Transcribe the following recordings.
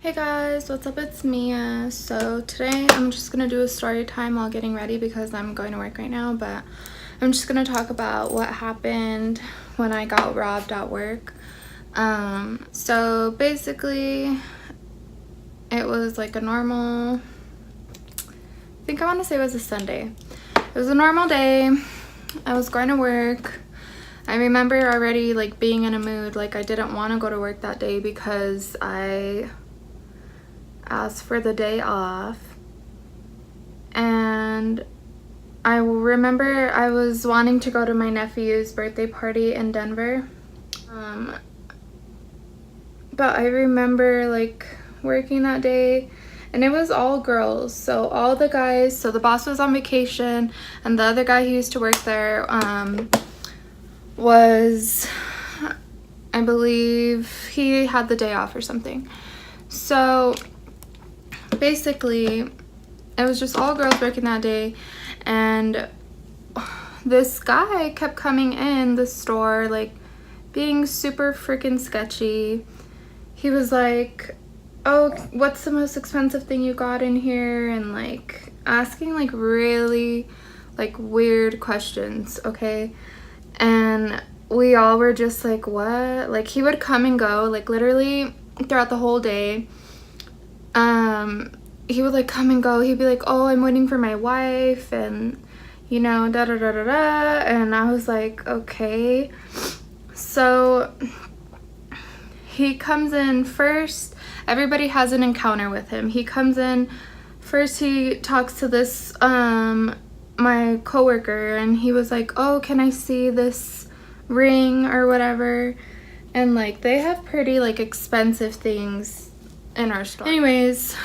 Hey guys, what's up? It's Mia. So today I'm just gonna do a story time while getting ready because I'm going to work right now, but I'm just gonna talk about what happened when I got robbed at work. So basically it was like a normal, I think I want to say it was a Sunday. It was a normal day. I was going to work. I remember already like being in a mood, like I didn't want to go to work that day because I asked for the day off, and I remember I was wanting to go to my nephew's birthday party in Denver, but I remember like working that day and it was all girls, so all the guys, so the boss was on vacation and the other guy who used to work there was, I believe he had the day off or something. So basically it was just all girls working that day, and this guy kept coming in the store like being super freaking sketchy. He was like, oh, what's the most expensive thing you got in here, and like asking like really like weird questions, okay? And we all were just like, what? Like he would come and go like literally throughout the whole day. He would like come and go. He'd be like, oh, I'm waiting for my wife, and you know, da da da da da. And I was like, okay. So he comes in first. Everybody has an encounter with him. He comes in first. He talks to this my coworker, and he was like, oh, can I see this ring or whatever? And like they have pretty like expensive things in our store. Anyways,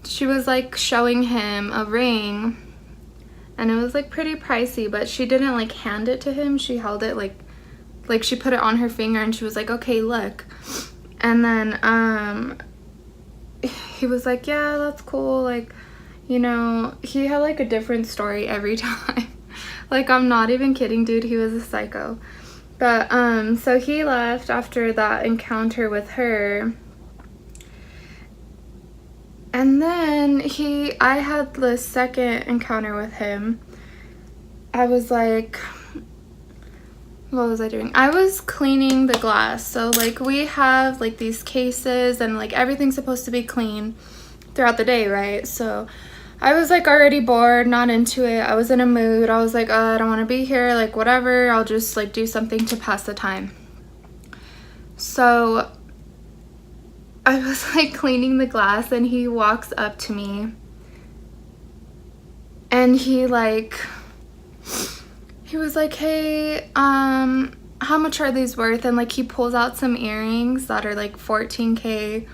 she was like showing him a ring and it was like pretty pricey, but she didn't like hand it to him. She held it like she put it on her finger and she was like, okay, look. And then he was like, yeah, that's cool. Like, you know, he had like a different story every time. Like, I'm not even kidding, dude. He was a psycho. But so he left after that encounter with her. And then I had the second encounter with him. I was like, what was I doing? I was cleaning the glass. So like we have like these cases and like everything's supposed to be clean throughout the day, right? So I was like already bored, not into it. I was in a mood. I was like, I don't want to be here, like whatever. I'll just like do something to pass the time. So I was like cleaning the glass and he walks up to me and he was like, hey, how much are these worth? And like he pulls out some earrings that are like 14K.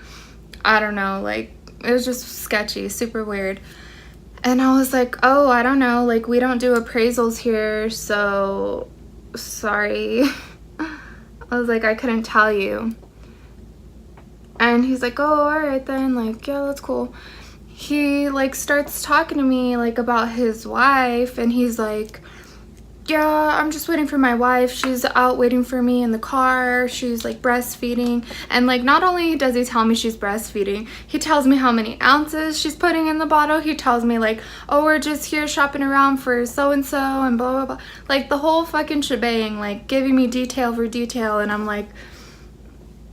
I don't know, like it was just sketchy, super weird. And I was like, oh, I don't know, like we don't do appraisals here, so sorry. I was like, I couldn't tell you. And he's like, oh, all right then, like, yeah, that's cool. He like starts talking to me like about his wife, and he's like, yeah, I'm just waiting for my wife. She's out waiting for me in the car. She's like breastfeeding. And like not only does he tell me she's breastfeeding, he tells me how many ounces she's putting in the bottle. He tells me like, oh, we're just here shopping around for so and so and blah blah blah. Like the whole fucking shebang, like giving me detail for detail. And I'm like,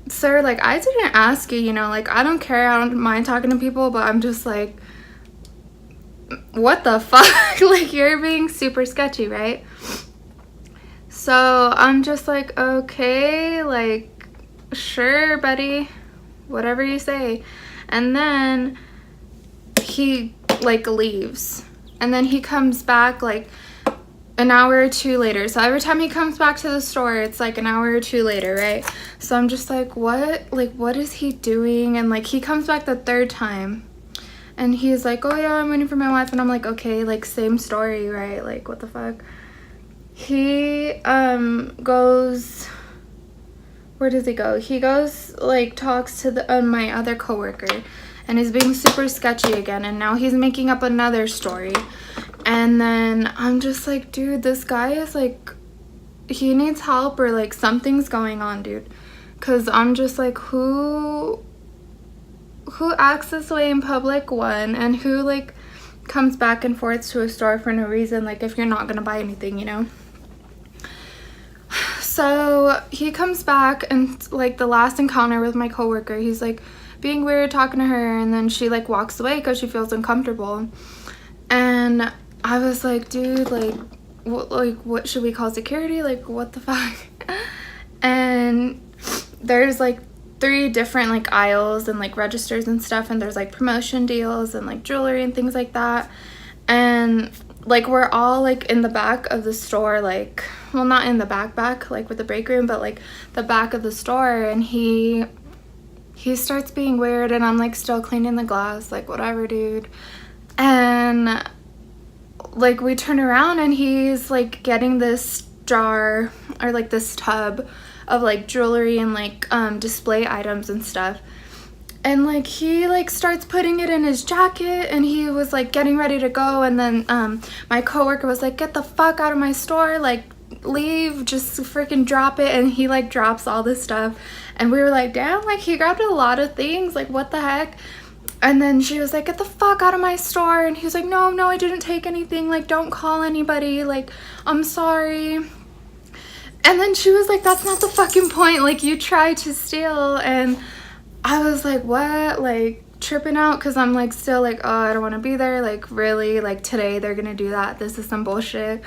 sir, like I didn't ask you, you know, like I don't care, I don't mind talking to people, but I'm just like, what the fuck? Like you're being super sketchy, right? So I'm just like, okay, like sure buddy, whatever you say. And then he like leaves, and then he comes back like an hour or two later. So every time he comes back to the store, it's like an hour or two later, right? So I'm just like, what? Like, what is he doing? And like, he comes back the third time and he's like, oh yeah, I'm waiting for my wife. And I'm like, okay, like same story, right? Like, what the fuck? He goes, where does he go? He goes like talks to the my other coworker and is being super sketchy again. And now he's making up another story. And then I'm just like, dude, this guy is like, he needs help or like something's going on, dude. because I'm just like, who acts this way in public, one, and who like comes back and forth to a store for no reason, like if you're not gonna buy anything, you know. So he comes back, and like the last encounter with my coworker, he's like being weird, talking to her, and then she like walks away because she feels uncomfortable. And I was like, dude, like what should we call security? Like, what the fuck? And there's like 3 different like aisles and like registers and stuff, and there's like promotion deals and like jewelry and things like that. And like we're all like in the back of the store, like, well, not in the back like with the break room, but like the back of the store. And he starts being weird, and I'm like still cleaning the glass, like whatever, dude. And like we turn around, and he's like getting this jar or like this tub of like jewelry and like display items and stuff. And like he like starts putting it in his jacket, and he was like getting ready to go. And then my coworker was like, get the fuck out of my store, like leave, just freaking drop it. And he like drops all this stuff, and we were like, damn, like he grabbed a lot of things, like what the heck. And then she was like, get the fuck out of my store. And he was like, no, I didn't take anything, like don't call anybody, like I'm sorry. And then she was like, that's not the fucking point, like you tried to steal. And I was like, what? Like tripping out, because I'm like still like, oh, I don't want to be there, like really, like today they're gonna do that, this is some bullshit.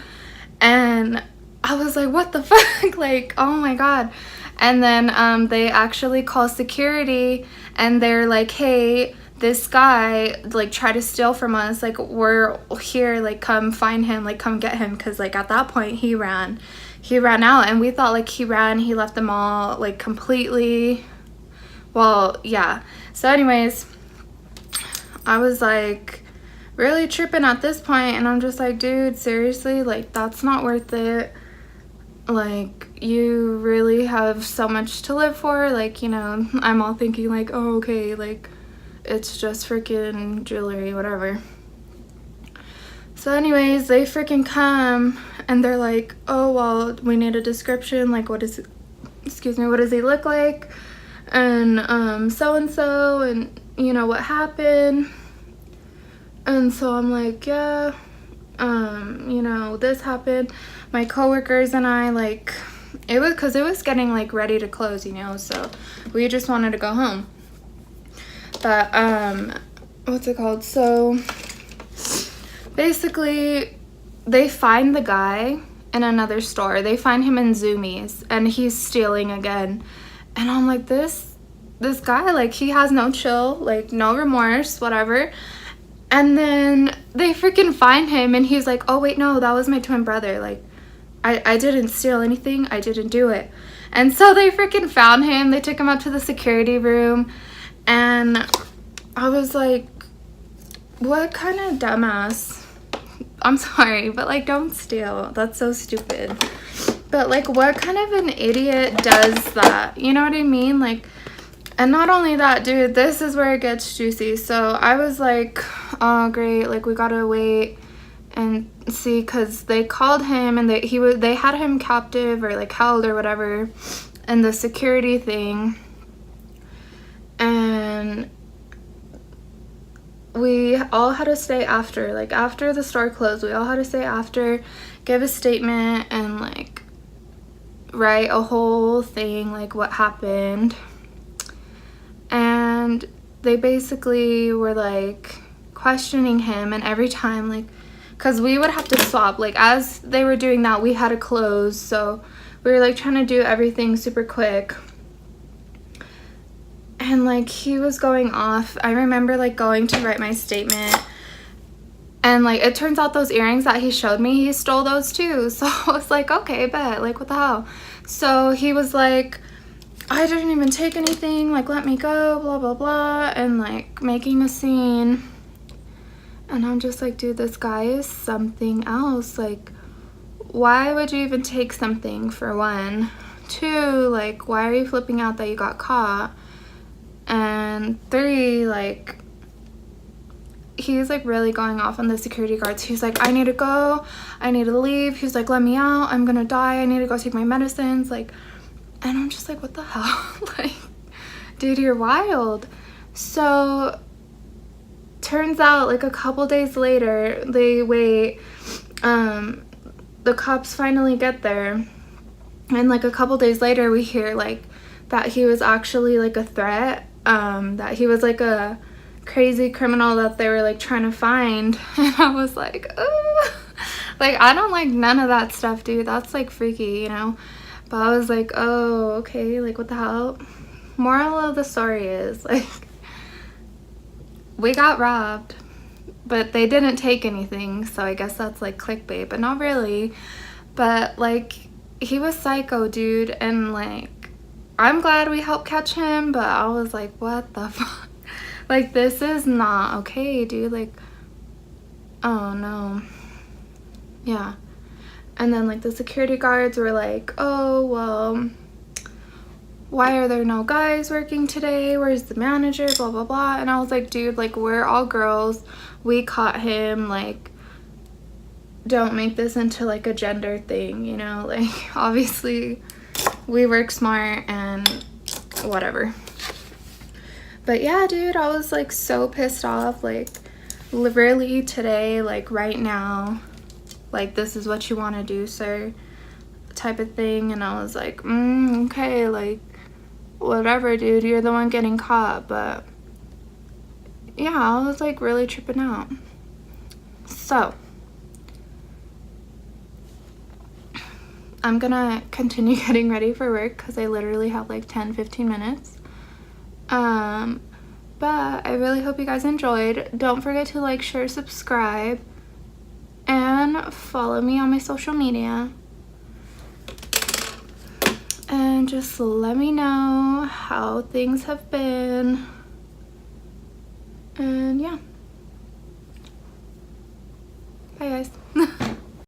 And I was like, what the fuck, like oh my god. And then they actually call security, and they're like, hey, this guy like tried to steal from us, like we're here, like come find him, like come get him. Because like at that point he ran out, and we thought like he left the mall like completely. Well, yeah. So anyways, I was like really tripping at this point, and I'm just like, dude, seriously, like that's not worth it. Like you really have so much to live for, like, you know. I'm all thinking like, oh, okay, like it's just freaking jewelry, whatever. So anyways, they freaking come, and they're like, oh, well, we need a description, like what does he look like, and so-and-so, and you know what happened. And so I'm like, yeah, you know, this happened. My coworkers and I, like, it was getting like ready to close, you know, so we just wanted to go home. But what's it called? So basically they find the guy in another store. They find him in Zumiez, and he's stealing again. And I'm like, this guy, like he has no chill, like no remorse, whatever. And then they freaking find him, and he's like, oh wait, no, that was my twin brother, like I didn't steal anything, I didn't do it. And so they freaking found him. They took him up to the security room, and I was like, what kind of dumbass, I'm sorry, but like don't steal, that's so stupid. But like what kind of an idiot does that, you know what I mean? Like, and not only that, dude, this is where it gets juicy. So I was like, oh great, like we gotta wait and see, because they called him, and they had him captive or like held or whatever in the security thing. And we all had to stay after, like after the store closed, we all had to stay after, give a statement, and like write a whole thing, like what happened. And they basically were like questioning him, and every time, like, because we would have to swap, like as they were doing that we had to close, so we were like trying to do everything super quick. And like he was going off. I remember like going to write my statement, and like it turns out those earrings that he showed me, he stole those too. So I was like, okay, bet, like what the hell. So he was like, I didn't even take anything, like let me go, blah blah blah, and like making a scene. And I'm just like, dude, this guy is something else. Like, why would you even take something, for one? Two, like why are you flipping out that you got caught? And three, like he's like really going off on the security guards. He's like, I need to go, I need to leave. He's like, let me out, I'm gonna die, I need to go take my medicines. Like And I'm just like, what the hell? Like, dude, you're wild. So turns out like a couple days later, they wait, the cops finally get there, and like a couple days later we hear like that he was actually like a threat, that he was like a crazy criminal that they were like trying to find. And I was like, oh, like I don't like none of that stuff, dude. That's like freaky, you know. But I was like, oh, okay, like what the hell. Moral of the story is like we got robbed, but they didn't take anything, so I guess that's like clickbait, but not really. But like he was psycho, dude, and like I'm glad we helped catch him, but I was like, what the fuck? Like, this is not okay, dude. Like, oh no. Yeah. And then like the security guards were like, oh well, why are there no guys working today? Where's the manager? Blah blah blah. And I was like, dude, like we're all girls, we caught him, like don't make this into like a gender thing, you know. Like obviously we work smart and whatever. But yeah, dude, I was like so pissed off, like literally today, like right now, like this is what you want to do, sir, type of thing. And I was like, okay, like whatever, dude, you're the one getting caught. But yeah, I was like really tripping out. So I'm gonna continue getting ready for work because I literally have like 10-15 minutes. But I really hope you guys enjoyed. Don't forget to like, share, subscribe, and follow me on my social media. And just let me know how things have been. And yeah. Bye guys.